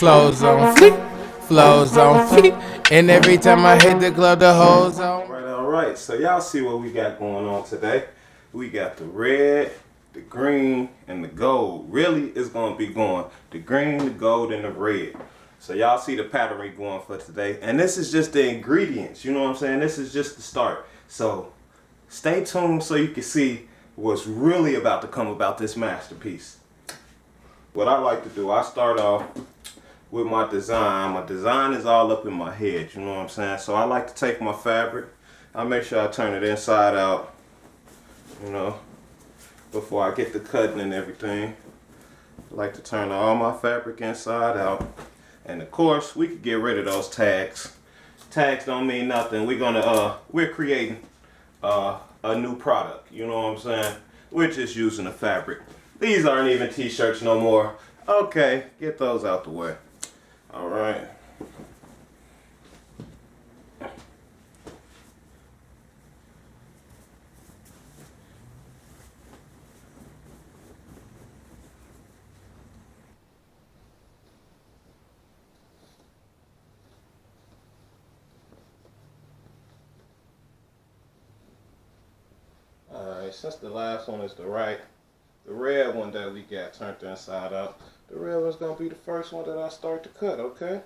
Clothes on fleek, flows on fleek, and every time I hit the club, the hoes on. All right. So y'all see what we got going on today. We got the red, the green, and the gold. Really, it's gonna be going the green, the gold, and the red. So y'all see the pattern we going for today. And this is just the ingredients, you know what I'm saying? This is just the start. So stay tuned so you can see what's really about to come about this masterpiece. What I like to do, I start off with my design. My design is all up in my head, you know what I'm saying? So I like to take my fabric, I make sure I turn it inside out, you know, before I get the cutting and everything. I like to turn all my fabric inside out. And of course, we could get rid of those tags. Tags don't mean nothing. We're creating a new product, you know what I'm saying? We're just using the fabric. These aren't even t-shirts no more. Okay, get those out the way. All right. Alright, since the last one is the red one that we got turned inside out, the red one's gonna be the first one that I start to cut, okay?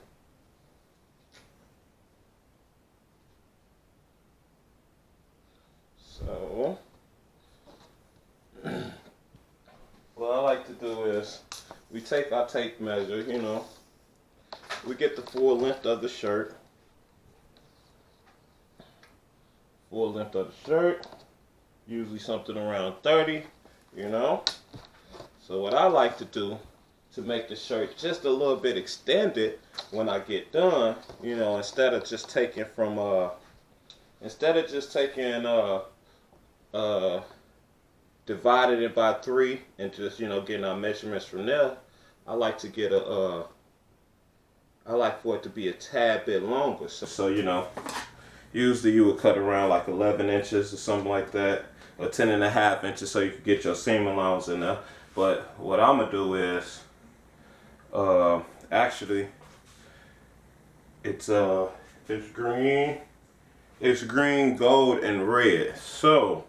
So, what I like to do is, we take our tape measure, you know, we get the full length of the shirt. Full length of the shirt. Usually something around 30, you know. So what I like to do to make the shirt just a little bit extended when I get done, you know, instead of just taking divided it by 3 and just, you know, getting our measurements from there, I like to get I like for it to be a tad bit longer. So you know, usually you would cut around like 11 inches or something like that, or 10.5 inches, so you could get your seam allowance in there. But what I'm gonna do is, actually, it's green, gold, and red. So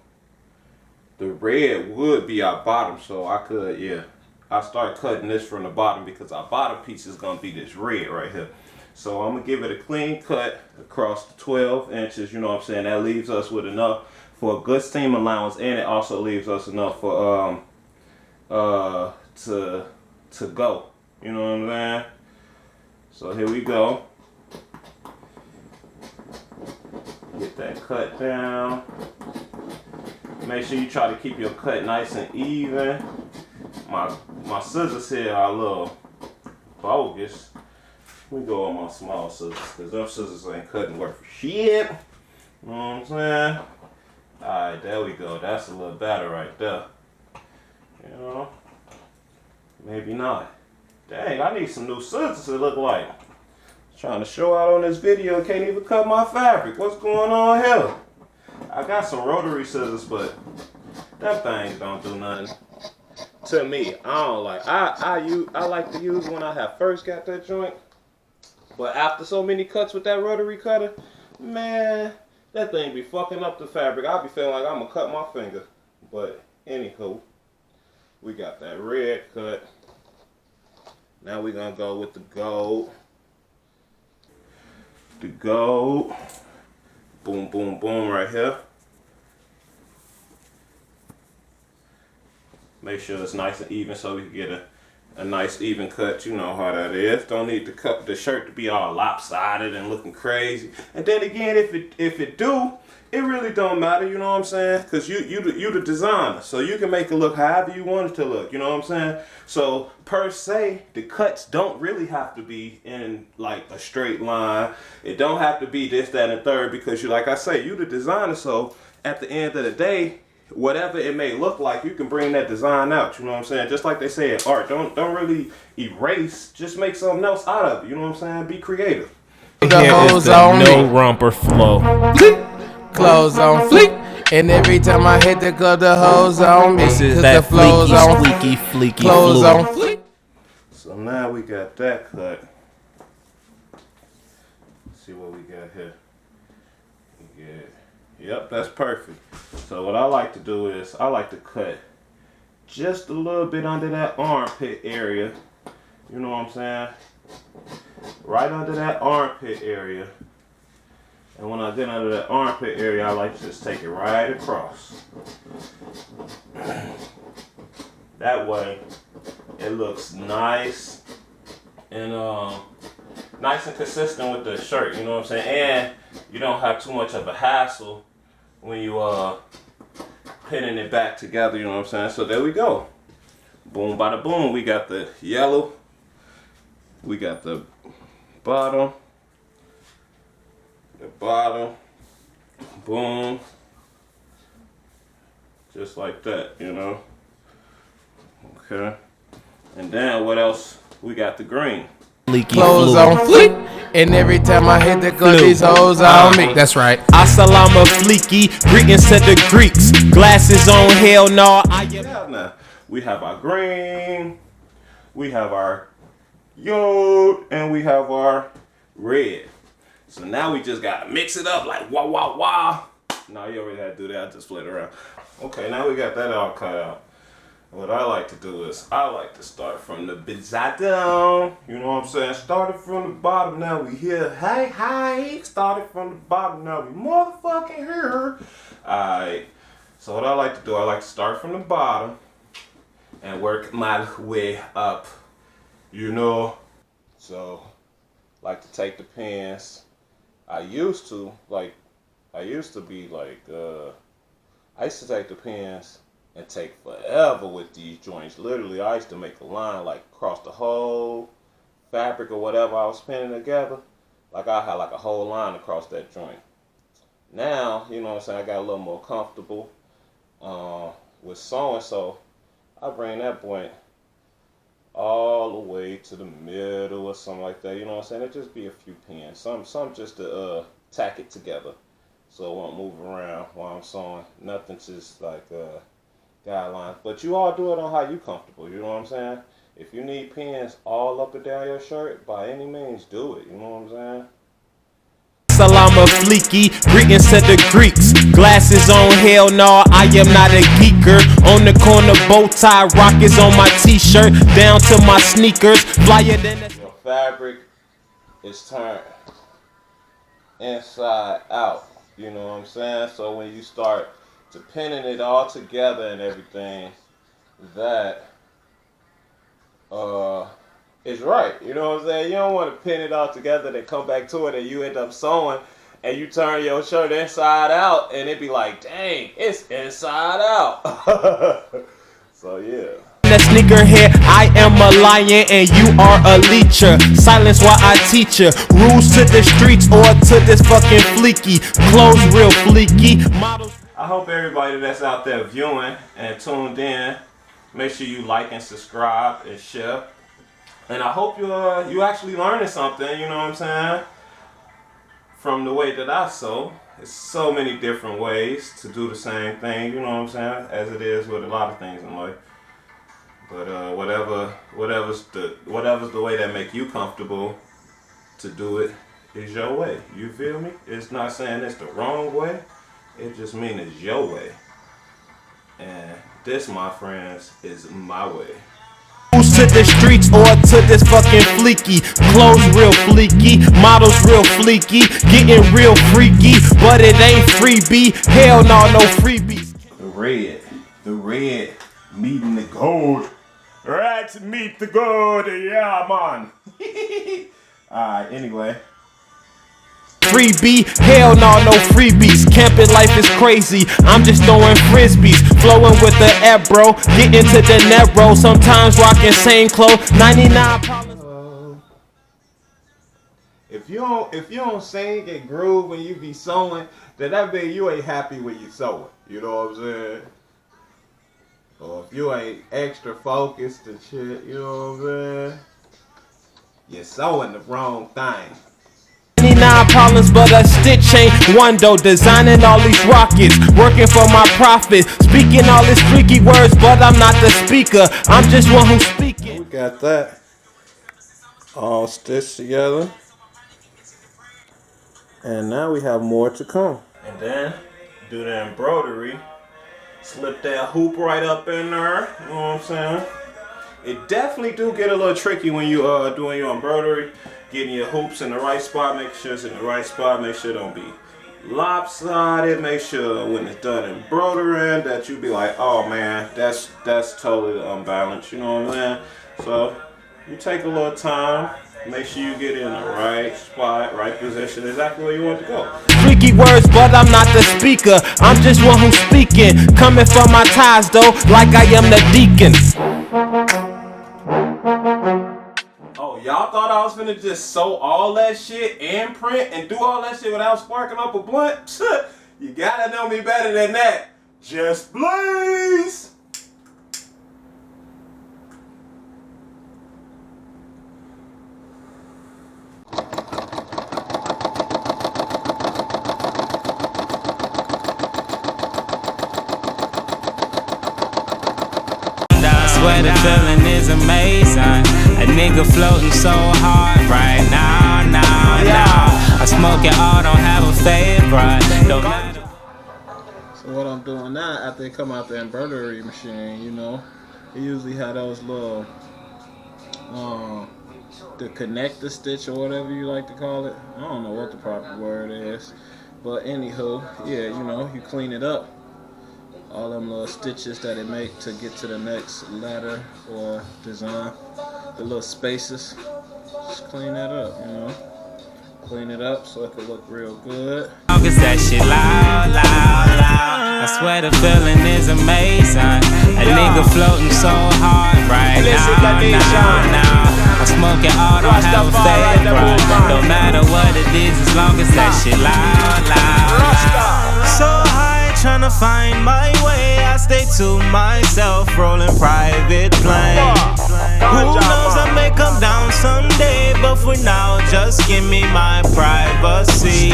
the red would be our bottom. So I could, yeah, I start cutting this from the bottom because our bottom piece is gonna be this red right here. So I'm gonna give it a clean cut across the 12 inches, you know what I'm saying? That leaves us with enough for a good seam allowance, and it also leaves us enough for to go. You know what I'm saying? So here we go. Get that cut down. Make sure you try to keep your cut nice and even. My scissors here are a little bogus. Let me go on my small scissors, because them scissors ain't cutting worth shit. You know what I'm saying? Alright, there we go. That's a little better right there. You know? Maybe not. Dang, I need some new scissors to look like. Trying to show out on this video, can't even cut my fabric. What's going on here? I got some rotary scissors, but that thing don't do nothing. To me, I don't like. I like to use when I have first got that joint. But after so many cuts with that rotary cutter, man, that thing be fucking up the fabric. I'll be feeling like I'm gonna cut my finger. But anywho, we got that red cut. Now we're gonna go with the gold. The gold. Boom, boom, boom right here. Make sure it's nice and even so we can get a nice even cut. You know how that is. Don't need to cut the shirt to be all lopsided and looking crazy. And then again, if it do, it really don't matter, you know what I'm saying? Because you the designer, so you can make it look however you want it to look, you know what I'm saying? So per se, the cuts don't really have to be in like a straight line. It don't have to be this, that, and third, because you, like I say, you the designer. So at the end of the day, whatever it may look like, you can bring that design out, you know what I'm saying? Just like they say in art, don't really erase, just make something else out of it, you know what I'm saying? Be creative. Here is the no romper flow. Clothes on fleek, and every time I hit the club, the hoes on me. This is Cause that the flows fleeky, on fleeky, fleeky clothes flow. on fleek. So now we got that cut. see what we got here. Yeah. Yep, that's perfect. So what I like to do is I like to cut just a little bit under that armpit area. You know what I'm saying? Right under that armpit area. And when I get under that armpit area, I like to just take it right across. That way, it looks nice and nice and consistent with the shirt. You know what I'm saying? And you don't have too much of a hassle when you pinning it back together. You know what I'm saying? So there we go. Boom, bada boom. We got the yellow. We got the bottom. The bottom. Boom. Just like that, you know. Okay. And then what else? We got the green. Clothes on fleek, and every time I hit the club, these hoes on me. That's right. Assalamu fleeky, greetings to the Greeks. Glasses on, hell no. Now, we have our green, we have our yellow, and we have our red. So now we just gotta mix it up like wah wah wah. No, you already had to do that. I just split it around. Okay, now we got that all cut out. What I like to do is I like to start from the bottom. You know what I'm saying? Started from the bottom, now we here. Hey, started from the bottom, now we motherfucking here. Alright. So what I like to do, I like to start from the bottom and work my way up. You know? So like to take the pins. I used to take the pins and take forever with these joints. Literally, I used to make a line like across the whole fabric or whatever I was pinning together. Like I had like a whole line across that joint. Now, you know what I'm saying, I got a little more comfortable with sewing, so I bring that point all the way to the middle or something like that. You know what I'm saying? It just be a few pins. Some just to tack it together so it won't move around while I'm sewing. Nothing just like guidelines, but you all do it on how you comfortable. You know what I'm saying? If you need pins all up and down your shirt, by any means, do it. You know what I'm saying? Assalamu fleeky, greetings to the Greeks. Glasses on, hell no, I am not a geeker. On the corner, bow tie, rockets on my t-shirt, down to my sneakers, flyer than the your fabric is turned inside out. You know what I'm saying? So when you start to pinning it all together and everything, that is right. You know what I'm saying? You don't want to pin it all together, then come back to it and you end up sewing and you turn your shirt inside out and it be like, dang, it's inside out. So yeah. the sneakerhead, I am a lion and you are a leecher. Silence while I teach ya. Rules to the streets or to this fucking fleeky. Clothes real fleeky. Models. I hope everybody that's out there viewing and tuned in, make sure you like and subscribe and share. And I hope you actually learning something, you know what I'm saying, from the way that I sew. There's so many different ways to do the same thing, you know what I'm saying, as it is with a lot of things in life. But whatever's the way that make you comfortable to do it is your way. You feel me? It's not saying it's the wrong way. It just means it's your way. And this, my friends, is my way. To the streets or to this fucking fleeky. Clothes real fleeky, models real fleeky, getting real freaky, but it ain't freebie. Hell no, no freebies. The red meeting the gold. Right, meet the gold, yeah, man. Alright, anyway. Freebie, hell no, no freebies. Camping life is crazy. I'm just throwing frisbees, flowing with the Ebro, getting to the Nebro. Sometimes rocking same clothes. 99 problems. If you don't sing and groove when you be sewing, then that means you ain't happy when you sewing. You know what I'm saying? Or if you ain't extra focused and shit, you know what I'm saying? You're sewing the wrong thing. 99 problems, but a stitch ain't one though. Designing all these rockets, working for my profit, speaking all these freaky words, but I'm not the speaker. I'm just one who's speaking. We got that all stitched together. And now we have more to come. And then do the embroidery. Slip that hoop right up in there. You know what I'm saying? It definitely do get a little tricky when you doing your embroidery. Getting your hoops in the right spot. Make sure it's in the right spot. Make sure it don't be lopsided. Make sure when it's done embroidering that you be like, oh man, that's totally unbalanced. You know what I'm saying? So you take a little time. Make sure you get in the right spot, right position, exactly where you want to go. Freaky words, but I'm not the speaker. I'm just one who's speaking. Coming for my ties, though, like I am the deacon. Oh, y'all thought I was finna just sew all that shit and print and do all that shit without sparking up a blunt? You gotta know me better than that. Just blaze! Swear the feeling is amazing. A nigga floating so hard right now, now. I smoke it all, don't have a favorite. Don't matter. So what I'm doing now, after they come out the embroidery machine, you know, they usually have those little, the connector stitch or whatever you like to call it. I don't know what the proper word is, but anywho, yeah, you know, you clean it up. All them little stitches that it make to get to the next letter or design, the little spaces, just clean that up, you know. Clean it up so it can look real good. Cause that shit loud, loud, loud. I swear the feeling is amazing. A nigga floating so hard right now. I smoke it all, don't have a favorite. Don't matter what it is as long as that shit loud, loud. So high, tryna find my way. I stay to myself, rolling private plane. Who knows, I may come down someday, but for now, just give me my privacy.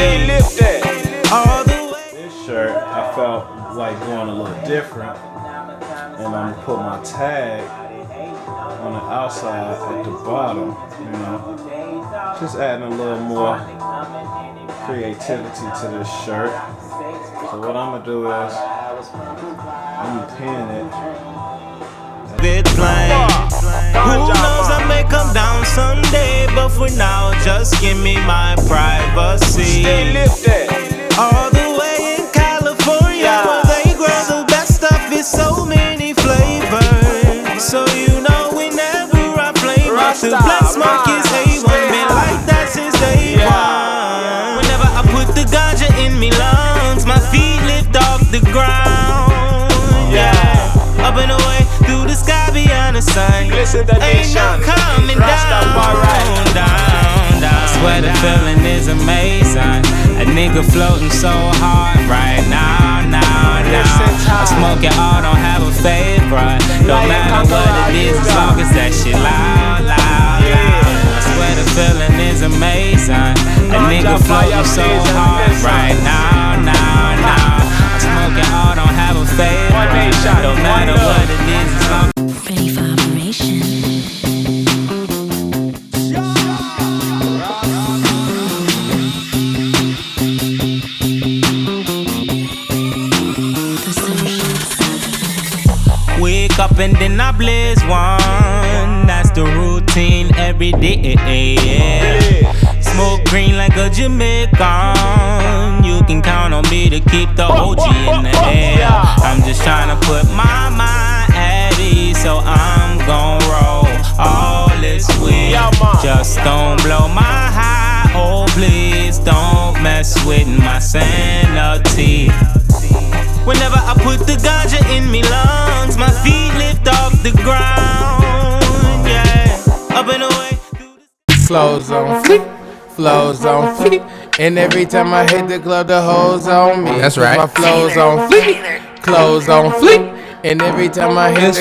All the way. This shirt, I felt like going a little different, and I'm gonna put my tag on the outside at the bottom, you know, just adding a little more creativity to this shirt. So what I'm gonna do is I'm gonna pin it. Who knows, I may come down someday, but for now, just give me my privacy. All the way in California, where they grow the best stuff, is so many flavors. So you know whenever I play to black smoke is A1, been like that since day one. Whenever I put the ganja in me lungs, my feet lift off the ground. Yeah, up and away through the sky beyond the sun. Ain't no coming down, down. I swear the feeling is amazing. A nigga floating so hard right now, now. I smoke it all, don't have a favorite. Don't matter what it is as long as that shit loud, loud, loud. I swear the feeling is amazing. A nigga floating so hard right now, now. I smoke it all, don't have a favorite. Don't matter what it is as long as ready for operation. wake up and then I blaze one. That's the routine every day. Yeah. Smoke green like a Jamaican. You can count on me to keep the OG in the air. I'm just trying to put my mind at ease, so I'm gon' roll all this weed. Just don't blow my high, oh please don't mess with my sanity. Whenever I put the ganja in me lungs, my feet lift off the ground. Yeah, up and away. Clothes on fleek, flows on fleek, and every time I hit the club, the hoes on me. That's right. My flows on fleek, clothes on fleek, and every time I hit the